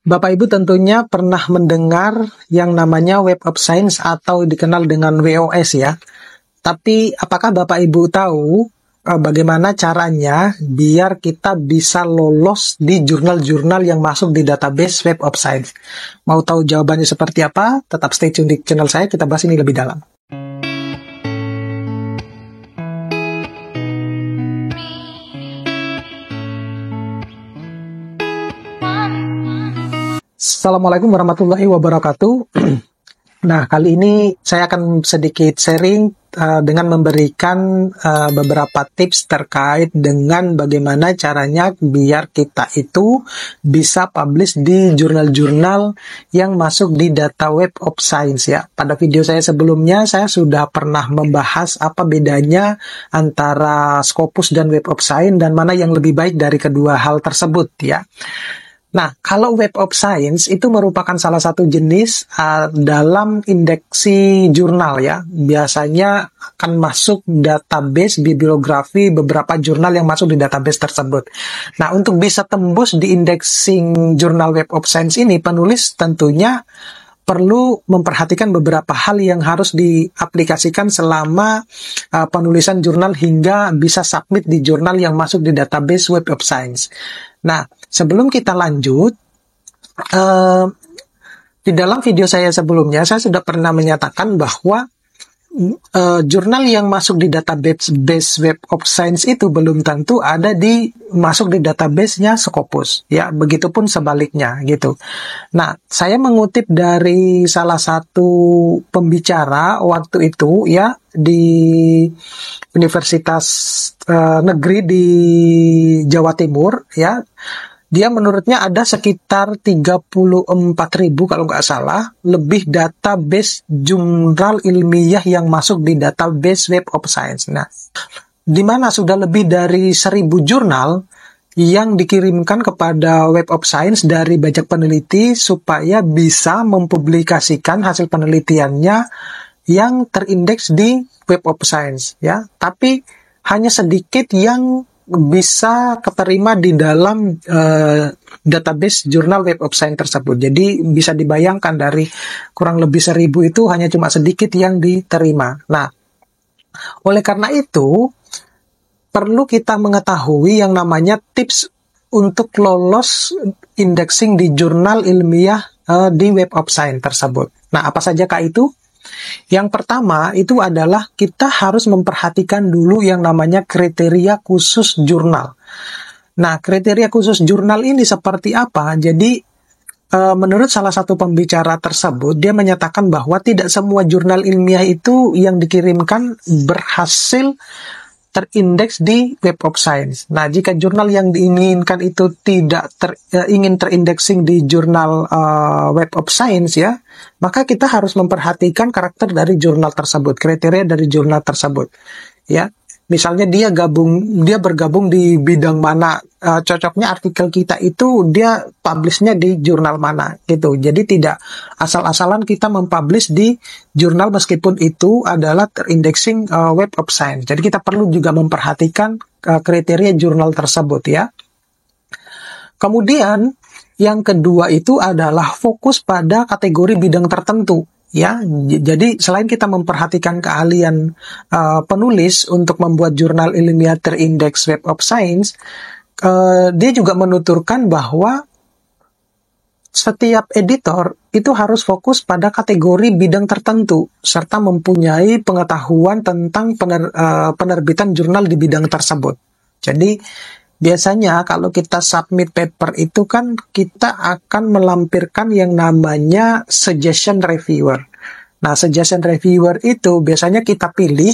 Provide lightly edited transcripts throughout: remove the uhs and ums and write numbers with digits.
Bapak Ibu tentunya pernah mendengar yang namanya Web of Science atau dikenal dengan WOS ya. Tapi apakah Bapak Ibu tahu bagaimana caranya biar kita bisa lolos di jurnal-jurnal yang masuk di database Web of Science? Mau tahu jawabannya seperti apa? Tetap stay tune di channel saya, kita bahas ini lebih dalam. Assalamualaikum warahmatullahi wabarakatuh. Nah, kali ini saya akan sedikit sharing dengan memberikan beberapa tips terkait dengan bagaimana caranya biar kita itu bisa publish di jurnal-jurnal yang masuk di data Web of Science ya. Pada video saya sebelumnya, saya sudah pernah membahas apa bedanya antara Scopus dan Web of Science dan mana yang lebih baik dari kedua hal tersebut ya. Nah, kalau Web of Science itu merupakan salah satu jenis dalam indeksi jurnal ya. Biasanya akan masuk database bibliografi beberapa jurnal yang masuk di database tersebut. Nah, untuk bisa tembus di indexing jurnal Web of Science ini, penulis tentunya perlu memperhatikan beberapa hal yang harus diaplikasikan selama penulisan jurnal hingga bisa submit di jurnal yang masuk di database Web of Science. Nah, sebelum kita lanjut, di dalam video saya sebelumnya, saya sudah pernah menyatakan bahwa jurnal yang masuk di database Web of Science itu belum tentu masuk di database-nya Scopus, ya, begitupun sebaliknya, gitu. Nah, saya mengutip dari salah satu pembicara waktu itu, ya, di Universitas Negeri di Jawa Timur, ya. Dia menurutnya ada sekitar 34.000 kalau nggak salah lebih database jurnal ilmiah yang masuk di database Web of Science. Nah, di mana sudah lebih dari 1.000 jurnal yang dikirimkan kepada Web of Science dari banyak peneliti supaya bisa mempublikasikan hasil penelitiannya yang terindeks di Web of Science, ya. Tapi hanya sedikit yang bisa keterima di dalam database jurnal Web of Science tersebut. Jadi bisa dibayangkan dari kurang lebih 1.000 itu hanya cuma sedikit yang diterima. Nah, oleh karena itu perlu kita mengetahui yang namanya tips untuk lolos indexing di jurnal ilmiah di Web of Science tersebut. Nah, apa sajakah itu? Yang pertama itu adalah kita harus memperhatikan dulu yang namanya kriteria khusus jurnal. Nah, kriteria khusus jurnal ini seperti apa? Jadi, menurut salah satu pembicara tersebut, dia menyatakan bahwa tidak semua jurnal ilmiah itu yang dikirimkan berhasil terindeks di Web of Science. Nah, jika jurnal yang diinginkan itu tidak ingin terindexing di jurnal Web of Science ya, maka kita harus memperhatikan karakter dari jurnal tersebut, kriteria dari jurnal tersebut. Ya, misalnya dia bergabung di bidang mana, cocoknya artikel kita itu dia publishnya di jurnal mana gitu. Jadi tidak asal-asalan kita mempublish di jurnal meskipun itu adalah terindexing Web of Science. Jadi kita perlu juga memperhatikan kriteria jurnal tersebut ya. Kemudian yang kedua itu adalah fokus pada kategori bidang tertentu. Ya, jadi selain kita memperhatikan keahlian penulis untuk membuat jurnal ilmiah terindeks Web of Science, dia juga menuturkan bahwa setiap editor itu harus fokus pada kategori bidang tertentu serta mempunyai pengetahuan tentang penerbitan jurnal di bidang tersebut. Jadi biasanya kalau kita submit paper itu kan kita akan melampirkan yang namanya suggestion reviewer. Nah, suggestion reviewer itu biasanya kita pilih,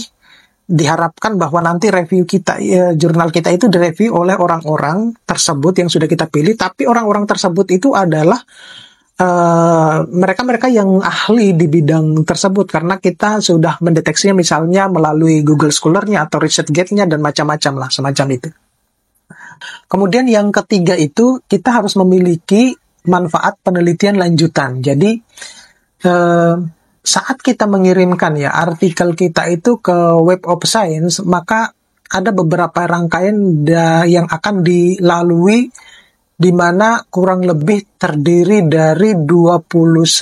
diharapkan bahwa nanti review kita, jurnal kita itu direview oleh orang-orang tersebut yang sudah kita pilih, tapi orang-orang tersebut itu adalah mereka-mereka yang ahli di bidang tersebut karena kita sudah mendeteksinya misalnya melalui Google Scholar-nya atau ResearchGate-nya dan macam-macam lah, semacam itu. Kemudian yang ketiga itu kita harus memiliki manfaat penelitian lanjutan. Jadi saat kita mengirimkan ya artikel kita itu ke Web of Science, maka ada beberapa rangkaian yang akan dilalui di mana kurang lebih terdiri dari 29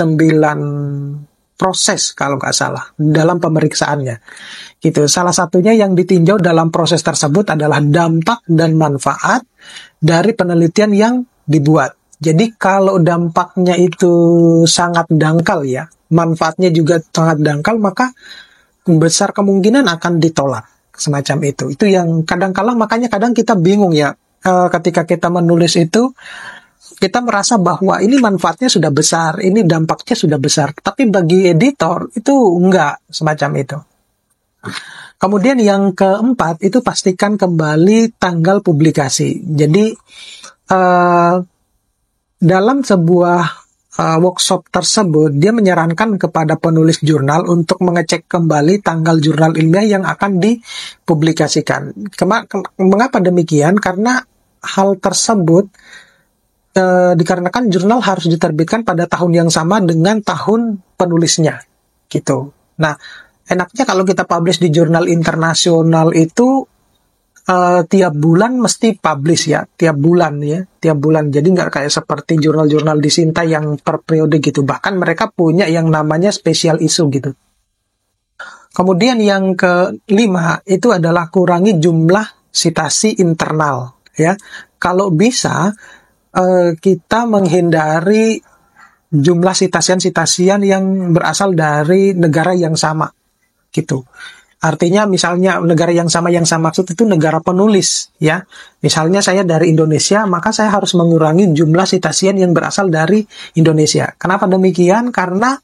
proses kalau nggak salah dalam pemeriksaannya. Gitu. Salah satunya yang ditinjau dalam proses tersebut adalah dampak dan manfaat dari penelitian yang dibuat. Jadi kalau dampaknya itu sangat dangkal ya, manfaatnya juga sangat dangkal, maka besar kemungkinan akan ditolak semacam itu. Itu yang kadang-kala makanya kadang kita bingung ya, ketika kita menulis itu kita merasa bahwa ini manfaatnya sudah besar, ini dampaknya sudah besar, tapi bagi editor itu enggak semacam itu. Kemudian yang keempat itu pastikan kembali tanggal publikasi. Jadi dalam sebuah workshop tersebut, dia menyarankan kepada penulis jurnal untuk mengecek kembali tanggal jurnal ilmiah yang akan dipublikasikan. Mengapa demikian? Karena hal tersebut dikarenakan jurnal harus diterbitkan pada tahun yang sama dengan tahun penulisnya, gitu. Nah, enaknya kalau kita publish di jurnal internasional itu tiap bulan mesti publish ya, tiap bulan. Jadi nggak kayak seperti jurnal-jurnal di Sinta yang per periode gitu. Bahkan mereka punya yang namanya special issue gitu. Kemudian yang kelima itu adalah kurangi jumlah sitasi internal ya. Kalau bisa kita menghindari jumlah sitasian-sitasian yang berasal dari negara yang sama gitu. Artinya misalnya negara yang sama maksud itu negara penulis ya. Misalnya saya dari Indonesia, maka saya harus mengurangi jumlah sitasian yang berasal dari Indonesia. Kenapa demikian? Karena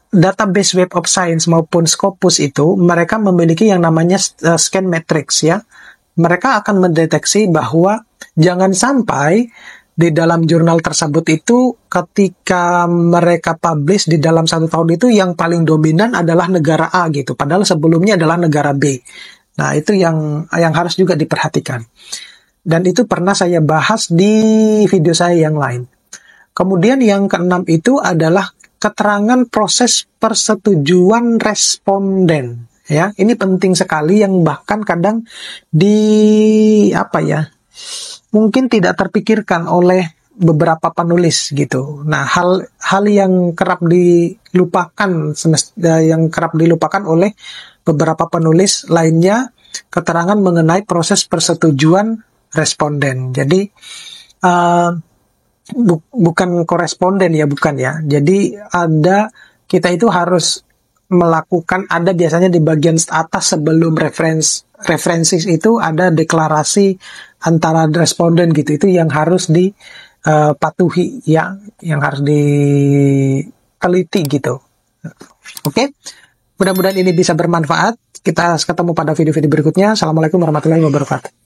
database Web of Science maupun Scopus itu mereka memiliki yang namanya scan matrix ya. Mereka akan mendeteksi bahwa jangan sampai di dalam jurnal tersebut itu ketika mereka publish di dalam 1 tahun itu yang paling dominan adalah negara A gitu, padahal sebelumnya adalah negara B. Nah, itu yang harus juga diperhatikan. Dan itu pernah saya bahas di video saya yang lain. Kemudian yang keenam itu adalah keterangan proses persetujuan responden. Ya, ini penting sekali yang bahkan kadang mungkin tidak terpikirkan oleh beberapa penulis gitu. Nah, hal yang kerap dilupakan oleh beberapa penulis lainnya, keterangan mengenai proses persetujuan responden. Jadi bukan koresponden ya, bukan ya. Jadi kita itu harus melakukan, ada biasanya di bagian atas sebelum referensi itu ada deklarasi antara responden gitu. Itu yang harus dipatuhi ya, yang harus diteliti gitu. Oke, mudah-mudahan ini bisa bermanfaat. Kita ketemu pada video-video berikutnya. Assalamualaikum warahmatullahi wabarakatuh.